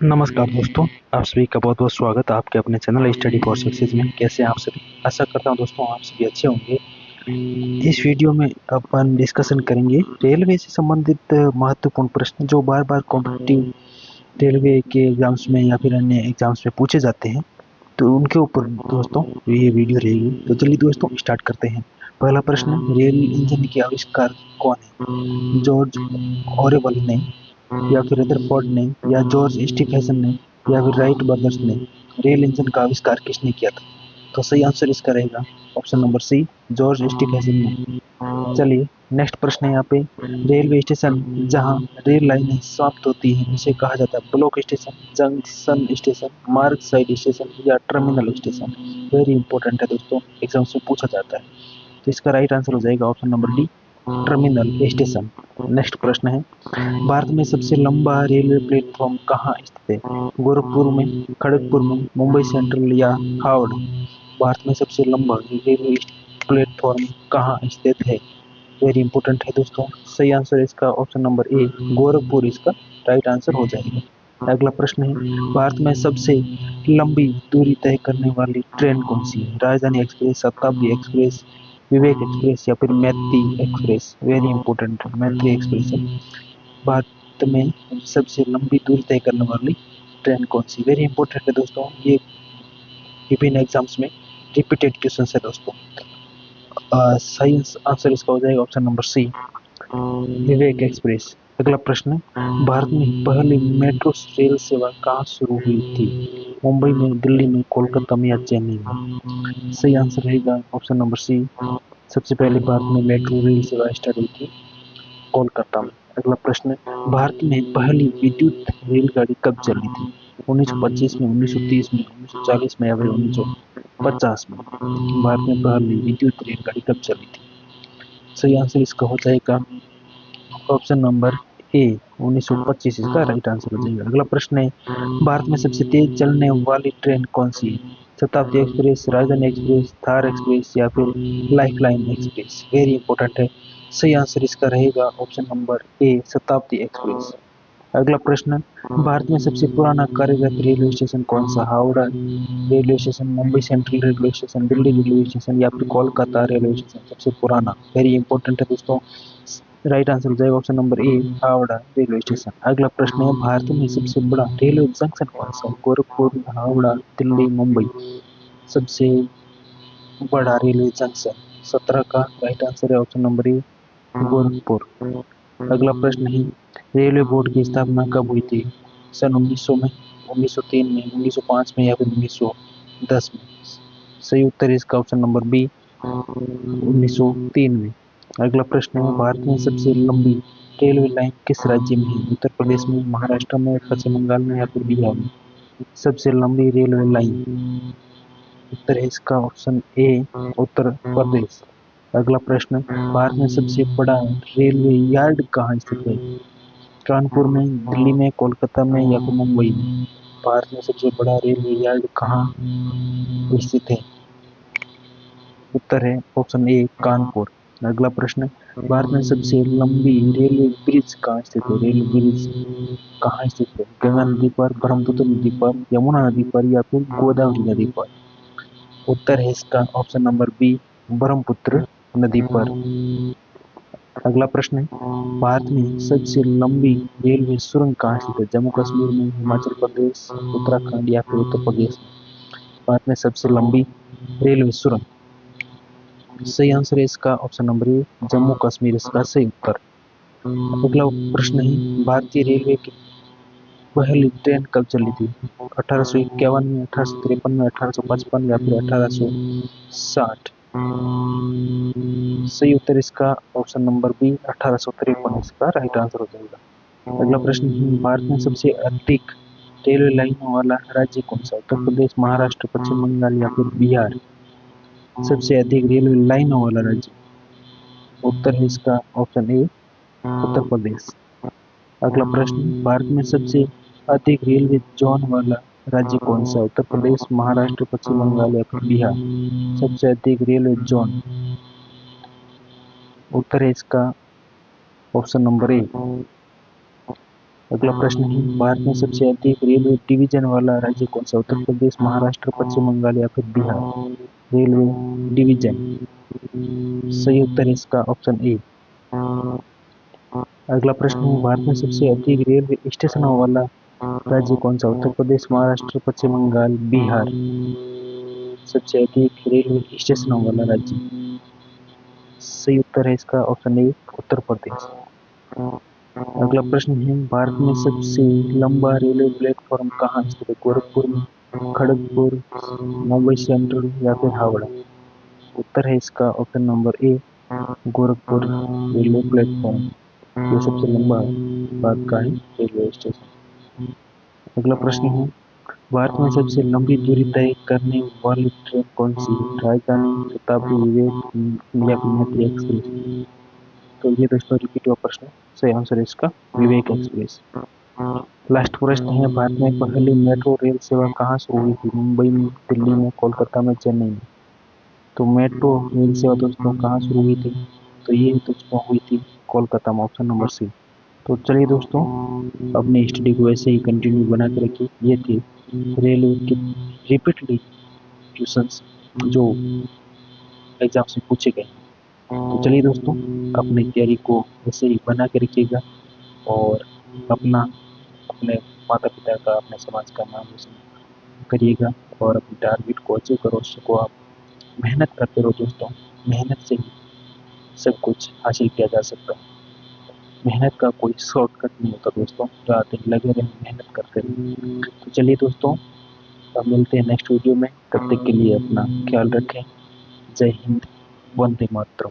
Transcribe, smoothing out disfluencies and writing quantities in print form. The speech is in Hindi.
नमस्कार दोस्तों, आप सभी का बहुत बहुत स्वागत है आपके अपने चैनल स्टडी फॉर सक्सेस में। कैसे हैं आप सभी? आशा करता हूं दोस्तों आप सभी अच्छे होंगे। इस वीडियो में अपन डिस्कशन करेंगे रेलवे से संबंधित महत्वपूर्ण प्रश्न जो बार बार कॉम्पिटिटिव रेलवे के एग्जाम्स में या फिर अन्य एग्जाम्स में पूछे जाते हैं, तो उनके ऊपर दोस्तों ये वीडियो रहेगी। तो चलिए दोस्तों स्टार्ट करते हैं। पहला प्रश्न, रेल इंजन के आविष्कार कौन है? जॉर्ज ऑरेवल ने, या फिर रदरफोर्ड ने, या जॉर्ज स्टीफेंसन ने, या फिर राइट ब्रदर्स ने? रेल इंजन का आविष्कार किसने किया था? तो सही आंसर इसका रहेगा option number C, George Stephenson ने। चलिए नेक्स्ट प्रश्न है यहाँ पे, रेलवे स्टेशन जहाँ रेल लाइनें समाप्त होती हैं उसे कहा जाता है ब्लॉक स्टेशन, जंक्शन स्टेशन, मार्ग साइड स्टेशन, या टर्मिनल स्टेशन? वेरी इंपॉर्टेंट है दोस्तों, एग्जाम से पूछा जाता है। तो इसका राइट आंसर हो जाएगा option number D, terminal station. Next प्रश्न है, भारत में सबसे लंबा रेलवे प्लेटफॉर्म कहाँ स्थित है? गोरखपुर में, खड़गपुर में, मुंबई सेंट्रल, या हावड़? भारत में सबसे लंबा रेलवे प्लेटफॉर्म कहाँ स्थित है? वेरी इंपॉर्टेंट है दोस्तों, सही आंसर इसका ऑप्शन नंबर ए, गोरखपुर इसका राइट आंसर हो जाएगा। अगला प्रश्न है, भारत में सबसे लंबी दूरी तय करने वाली ट्रेन कौन सी है? राजधानी एक्सप्रेस, शताब्दी एक्सप्रेस, विवेक एक्सप्रेस, या फिर मैत्री एक्सप्रेस? वेरी इंपॉर्टेंट है, मैत्री एक्सप्रेस है। भारत में सबसे लंबी दूरी तय करने वाली ट्रेन कौन सी? वेरी इंपॉर्टेंट है दोस्तों, ये विभिन्न एग्जाम्स में रिपीटेड क्वेश्चन है दोस्तों। सही आंसर इसका हो जाएगा ऑप्शन नंबर सी, विवेक एक्सप्रेस। अगला प्रश्न, भारत में पहली मेट्रो रेल सेवा कहाँ शुरू हुई थी? मुंबई में, दिल्ली में, कोलकाता में, या चेन्नई में? सही आंसर रहेगा ऑप्शन नंबर सी, सबसे पहले भारत में मेट्रो रेल सेवा स्टार्ट हुई थी कोलकाता में। अगला प्रश्न, भारत में पहली विद्युत रेलगाड़ी कब चली थी? 1925 में, 1930 में, 1940 में, या फिर 1950 में? भारत में पहली विद्युत रेलगाड़ी कब चली थी? सही आंसर इसका हो जाएगा ऑप्शन नंबर ए, 1925 इसका राइट आंसर हो जाएगा। अगला प्रश्न है, भारत में सबसे तेज चलने वाली ट्रेन कौन सी है? शताब्दी एक्सप्रेस, राजधानी एक्सप्रेस, थार एक्सप्रेस, या फिर लाइफलाइन एक्सप्रेस? वेरी इंपॉर्टेंट है, सही आंसर इसका रहेगा ऑप्शन नंबर ए, शताब्दी एक्सप्रेस। अगला प्रश्न, भारत में सबसे पुराना कार्यरत रेलवे स्टेशन कौन सा? Howrah railway station, Mumbai central railway station, Delhi railway station, या फिर कोलकाता रेलवे स्टेशन सबसे पुराना? वेरी इंपॉर्टेंट है दोस्तों, राइट आंसर हो जाएगा option number A, Howrah railway station. अगला प्रश्न है, भारत में सबसे बड़ा रेलवे जंक्शन कौन सा है? गोरखपुर, हावड़ा, दिल्ली, मुंबई? सबसे बड़ा रेलवे जंक्शन 17 का राइट आंसर है ऑप्शन नंबर ए, गोरखपुर। अगला प्रश्न है, रेलवे बोर्ड की स्थापना कब हुई थी? सन 1900 में, 1903 में, 1905 में, या फिर 1910 में? सही उत्तर है इसका ऑप्शन नंबर बी, 1903 में। अगला प्रश्न है, भारत में सबसे लंबी रेलवे लाइन किस राज्य में है? उत्तर प्रदेश में, महाराष्ट्र में, पश्चिम बंगाल में, या फिर बिहार में? सबसे लंबी रेलवे लाइन, उत्तर है इसका ऑप्शन ए, उत्तर प्रदेश। अगला प्रश्न, भारत में सबसे बड़ा रेलवे यार्ड कहाँ स्थित है? कानपुर में, दिल्ली में, कोलकाता में, या फिर मुंबई में? भारत में सबसे बड़ा रेलवे यार्ड कहाँ स्थित है? उत्तर है ऑप्शन ए, कानपुर। अगला प्रश्न, भारत में सबसे लंबी रेलवे ब्रिज कहाँ स्थित है? रेल ब्रिज कहाँ स्थित है? गंगा नदी पर, ब्रह्मपुत्र नदी पर, यमुना नदी पर, या फिर गोदावरी नदी पर? उत्तर है इसका ऑप्शन नंबर बी, ब्रह्मपुत्र नदी पर। अगला प्रश्न है, भारत में सबसे लंबी रेलवे सुरंग कहाँ स्थित है? जम्मू कश्मीर में, हिमाचल प्रदेश, उत्तराखंड, या फिर उत्तर प्रदेश में? भारत में सबसे लंबी रेलवे सुरंग, सही आंसर है इसका option number A, Jammu Kashmir इसका सही उत्तर। अगला प्रश्न है, भारतीय रेलवे की पहली ट्रेन कब चली थी? 1851 में, 1853 में, 1855, या फिर 1860? सही उत्तर इसका ऑप्शन नंबर बी, 1853 इसका राइट आंसर हो जाएगा। अगला प्रश्न है, भारत में सबसे अधिक रेलवे लाइनों वाला राज्य कौन सा? उत्तर प्रदेश, महाराष्ट्र, पश्चिम बंगाल, या फिर बिहार? सबसे अधिक रेलवे लाइनों वाला राज्य, उत्तर है इसका ऑप्शन ए, उत्तर प्रदेश। अगला प्रश्न, भारत में सबसे अधिक रेलवे जोन वाला राज्य कौन सा? उत्तर प्रदेश, महाराष्ट्र, पश्चिम बंगाल, या फिर बिहार? सबसे अधिक रेलवे जोन, उत्तर है इसका ऑप्शन नंबर ए, अगला प्रश्न है, भारत में सबसे अधिक रेलवे डिवीजन वाला राज्य कौन सा? उत्तर प्रदेश, महाराष्ट्र, पश्चिम बंगाल या फिर बिहार? रेलवे डिवीजन, सही उत्तर है इसका ऑप्शन ए। अगला प्रश्न है, भारत में सबसे अधिक रेलवे स्टेशनों वाला राज्य कौन सा? उत्तर प्रदेश, महाराष्ट्र, पश्चिम बंगाल, बिहार? सबसे अधिक रेलवे स्टेशनों वाला राज्य, सही उत्तर है इसका ऑप्शन ए, उत्तर प्रदेश। अगला प्रश्न है, भारत में सबसे लंबा रेलवे प्लेटफॉर्म कहाँ स्थित है? गोरखपुर में, खड़गपुर, मुंबई सेंट्रल या फिर हावड़ा? उत्तर है इसका option number A, Gorakhpur railway platform, ये सबसे लंबा भारत का है रेलवे स्टेशन। अगला प्रश्न है, भारत में सबसे लंबी दूरी तय करने वाली ट्रेन कौन सी है? राजधानी, शताब्दी, विवेक या फिर मैत्री एक्सप्रेस? तो ये दोस्तों रिपीट हुआ प्रश्न, सही आंसर है इसका विवेक एक्सप्रेस। लास्ट प्रश्न है, भारत में पहली मेट्रो रेल सेवा कहाँ शुरू हुई थी? मुंबई में, दिल्ली में, कोलकाता में, चेन्नई में? तो मेट्रो रेल सेवा दोस्तों कहाँ शुरू हुई थी? तो ये दोस्तों हुई थी कोलकाता में, ऑप्शन नंबर सी। तो चलिए दोस्तों, अपनी स्टडी को ऐसे ही कंटिन्यू बना के रखिए। ये थे रेलवे के रिपीटली क्वेश्चंस जो एग्जाम से पूछे गए। तो चलिए दोस्तों, अपनी तैयारी को ऐसे ही बना के रखिएगा और अपना, अपने माता पिता का, अपने समाज का नाम रोशन करिएगा और अपने टारगेट को अचीव करो। उसको आप मेहनत करते रहो दोस्तों, मेहनत से ही सब कुछ हासिल किया जा सकता है। मेहनत का कोई शॉर्टकट नहीं होता दोस्तों, रात दिन लगे रहें, मेहनत करते रहें। तो चलिए दोस्तों, अब मिलते हैं नेक्स्ट वीडियो में, तब तक के लिए अपना ख्याल रखें। जय हिंद, वंदे मातरम।